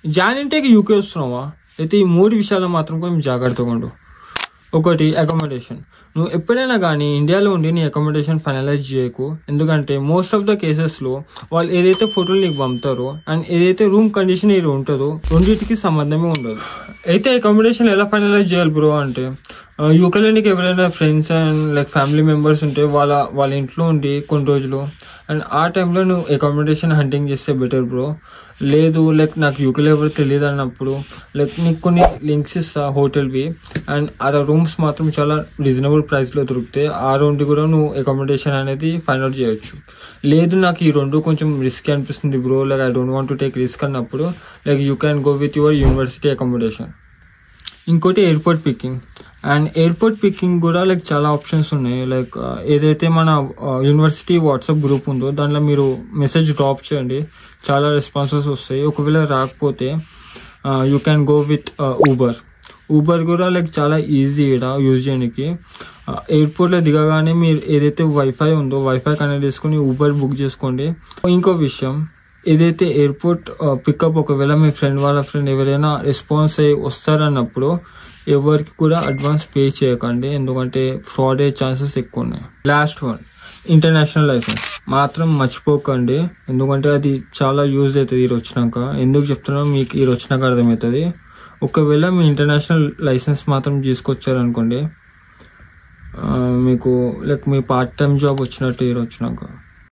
Join ఇంటేకి UK వస్తున్నావా అయితే ఈ 3 విషయాల్లో మాత్రం కొంచెం జాగ్రత్తగా ఉండు. ఒకటి, అకామిడేషన్. నువ్వు ఎప్పుడైనా కానీ ఇండియాలో ఉండి నీ అకామిడేషన్ ఫైనలైజ్ చేయకు. ఎందుకంటే మోస్ట్ ఆఫ్ ద కేసెస్లో వాళ్ళు ఏదైతే ఫోటోలు నీకు పంపుతారో అండ్ ఏదైతే రూమ్ కండిషన్ ఏది ఉంటుందో రెండింటికి సంబంధమే ఉండదు. అయితే అకామిడేషన్ ఎలా ఫైనలైజ్ చేయాలి బ్రో అంటే, యూకేలో నీకు ఎవరైనా friends and like family members ఉంటే వాళ్ళ ఇంట్లో ఉండి కొన్ని రోజులు అండ్ ఆ టైంలో నువ్వు అకామిడేషన్ హంటింగ్ చేస్తే బెటర్ బ్రో. లేదు లైక్ నాకు యూకేలో ఎవరు తెలియదు అన్నప్పుడు లైక్ నీకు కొన్ని లింక్స్ ఇస్తా హోటల్వి అండ్ ఆ రూమ్స్ మాత్రం చాలా రీజనబుల్ ప్రైస్లో దొరుకుతాయి. ఆ రెండు కూడా నువ్వు అకామిడేషన్ అనేది ఫైండ్ అవుట్ చేయొచ్చు. లేదు నాకు ఈ రెండు కొంచెం రిస్క్ అనిపిస్తుంది bro, like I don't want to take risk అన్నప్పుడు like you can go with your university accommodation. ఇంకోటి airport picking. And airport picking కూడా లైక్ చాలా ఆప్షన్స్ ఉన్నాయి. లైక్ ఏదైతే మన యూనివర్సిటీ వాట్సాప్ గ్రూప్ ఉందో దాంట్లో మీరు మెసేజ్ డ్రాప్ చేయండి, చాలా రెస్పాన్సెస్ వస్తాయి. ఒకవేళ రాకపోతే you can go with Uber కూడా లైక్ చాలా ఈజీ ఇక్కడ యూజ్ చేయడానికి. ఎయిర్పోర్ట్లో దిగగానే మీరు ఏదైతే వైఫై ఉందో వైఫై కనెక్ట్ చేసుకుని ఊబర్ బుక్ చేసుకోండి. ఇంకో విషయం, ఏదైతే ఎయిర్పోర్ట్ పికప్ ఒకవేళ మీ వాళ్ళ ఫ్రెండ్ ఎవరైనా రెస్పాన్స్ అయ్యి వస్తారన్నప్పుడు ఎవరికి కూడా అడ్వాన్స్ పే చేయకండి, ఎందుకంటే ఫ్రాడ్ అయ్యే ఛాన్సెస్ ఎక్కువ ఉన్నాయి. లాస్ట్ వన్, ఇంటర్నేషనల్ లైసెన్స్ మాత్రం మర్చిపోకండి, ఎందుకంటే అది చాలా యూజ్ అవుతుంది ఈరోజు వచ్చినాక. ఎందుకు చెప్తున్నా మీకు ఈరోజు వచ్చినాక అర్థమవుతుంది. ఒకవేళ మీ ఇంటర్నేషనల్ లైసెన్స్ మాత్రం తీసుకొచ్చారనుకోండి మీకు లైక్ మీ పార్ట్ టైం జాబ్ వచ్చినట్టు ఈరోజు వచ్చినాక.